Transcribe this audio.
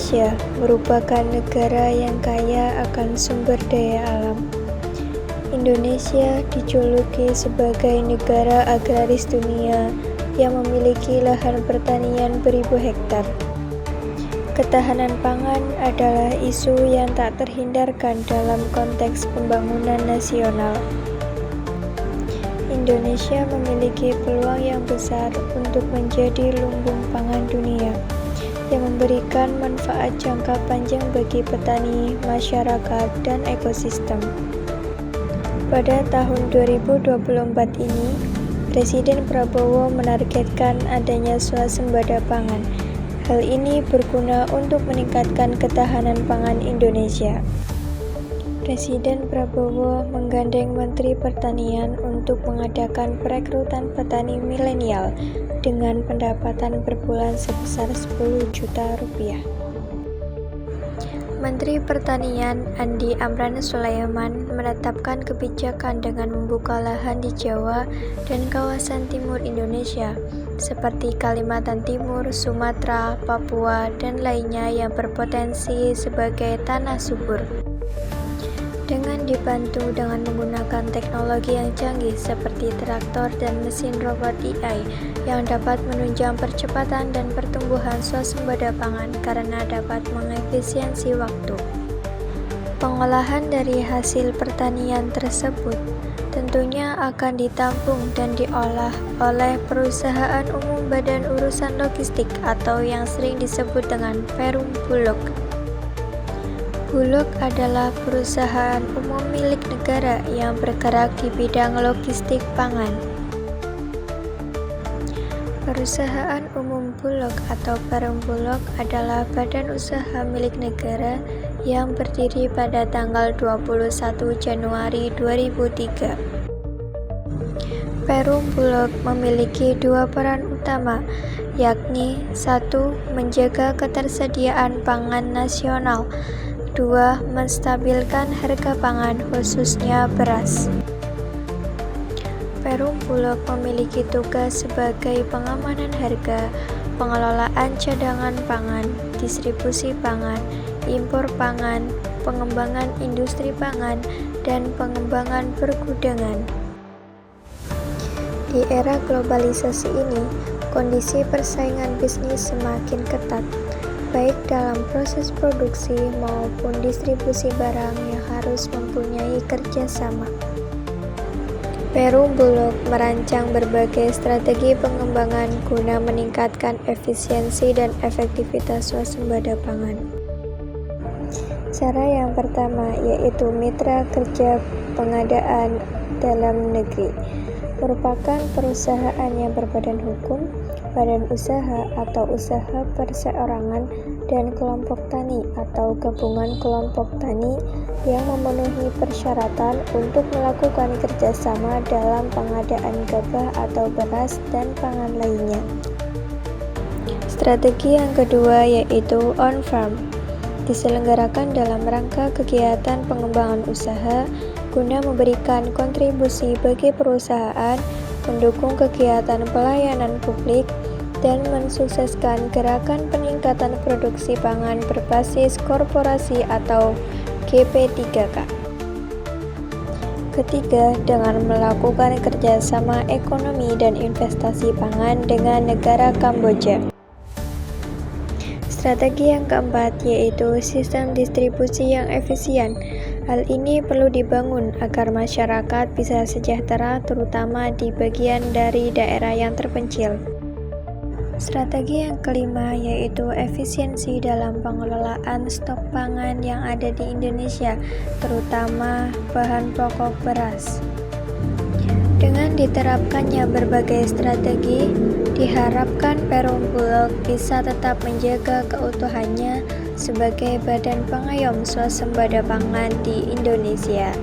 Indonesia merupakan negara yang kaya akan sumber daya alam. Indonesia dijuluki sebagai negara agraris dunia yang memiliki lahan pertanian beribu hektar. Ketahanan pangan adalah isu yang tak terhindarkan dalam konteks pembangunan nasional. Indonesia memiliki peluang yang besar untuk menjadi lumbung pangan dunia yang memberikan manfaat jangka panjang bagi petani, masyarakat, dan ekosistem. Pada tahun 2024 ini, Presiden Prabowo menargetkan adanya swasembada pangan. Hal ini berguna untuk meningkatkan ketahanan pangan Indonesia. Presiden Prabowo menggandeng Menteri Pertanian untuk mengadakan perekrutan petani milenial dengan pendapatan per bulan sebesar 10 juta rupiah. Menteri Pertanian Andi Amran Sulaiman menetapkan kebijakan dengan membuka lahan di Jawa dan kawasan timur Indonesia, seperti Kalimantan Timur, Sumatera, Papua, dan lainnya yang berpotensi sebagai tanah subur. Dengan dibantu dengan menggunakan teknologi yang canggih seperti traktor dan mesin robot AI yang dapat menunjang percepatan dan pertumbuhan swasembada pangan karena dapat mengefisiensi waktu. Pengolahan dari hasil pertanian tersebut tentunya akan ditampung dan diolah oleh Perusahaan Umum Badan Urusan Logistik atau yang sering disebut dengan Perum Bulog. Bulog adalah perusahaan umum milik negara yang bergerak di bidang logistik pangan. Perusahaan Umum Bulog atau Perum Bulog adalah badan usaha milik negara yang berdiri pada tanggal 21 Januari 2003. Perum Bulog memiliki dua peran utama, yakni 1. Menjaga ketersediaan pangan nasional, 2. Menstabilkan harga pangan khususnya beras. Perum Bulog memiliki tugas sebagai pengamanan harga, pengelolaan cadangan pangan, distribusi pangan, impor pangan, pengembangan industri pangan, dan pengembangan pergudangan. Di era globalisasi ini, kondisi persaingan bisnis semakin ketat, baik dalam proses produksi maupun distribusi barang yang harus mempunyai kerjasama. Perum Bulog merancang berbagai strategi pengembangan guna meningkatkan efisiensi dan efektivitas swasembada pangan. Cara yang pertama yaitu mitra kerja pengadaan dalam negeri, merupakan perusahaan yang berbadan hukum, badan usaha atau usaha perseorangan, dan kelompok tani atau gabungan kelompok tani yang memenuhi persyaratan untuk melakukan kerjasama dalam pengadaan gabah atau beras dan pangan lainnya. Strategi yang kedua yaitu on-farm, diselenggarakan dalam rangka kegiatan pengembangan usaha guna memberikan kontribusi bagi perusahaan, mendukung kegiatan pelayanan publik, dan mensukseskan gerakan peningkatan produksi pangan berbasis korporasi atau GP3K. Ketiga, dengan melakukan kerjasama ekonomi dan investasi pangan dengan negara Kamboja. Strategi yang keempat yaitu sistem distribusi yang efisien. Hal ini perlu dibangun agar masyarakat bisa sejahtera, terutama di bagian dari daerah yang terpencil. Strategi yang kelima yaitu efisiensi dalam pengelolaan stok pangan yang ada di Indonesia, terutama bahan pokok beras. Dengan diterapkannya berbagai strategi, diharapkan Perum Bulog bisa tetap menjaga keutuhannya sebagai badan pengayom swasembada pangan di Indonesia.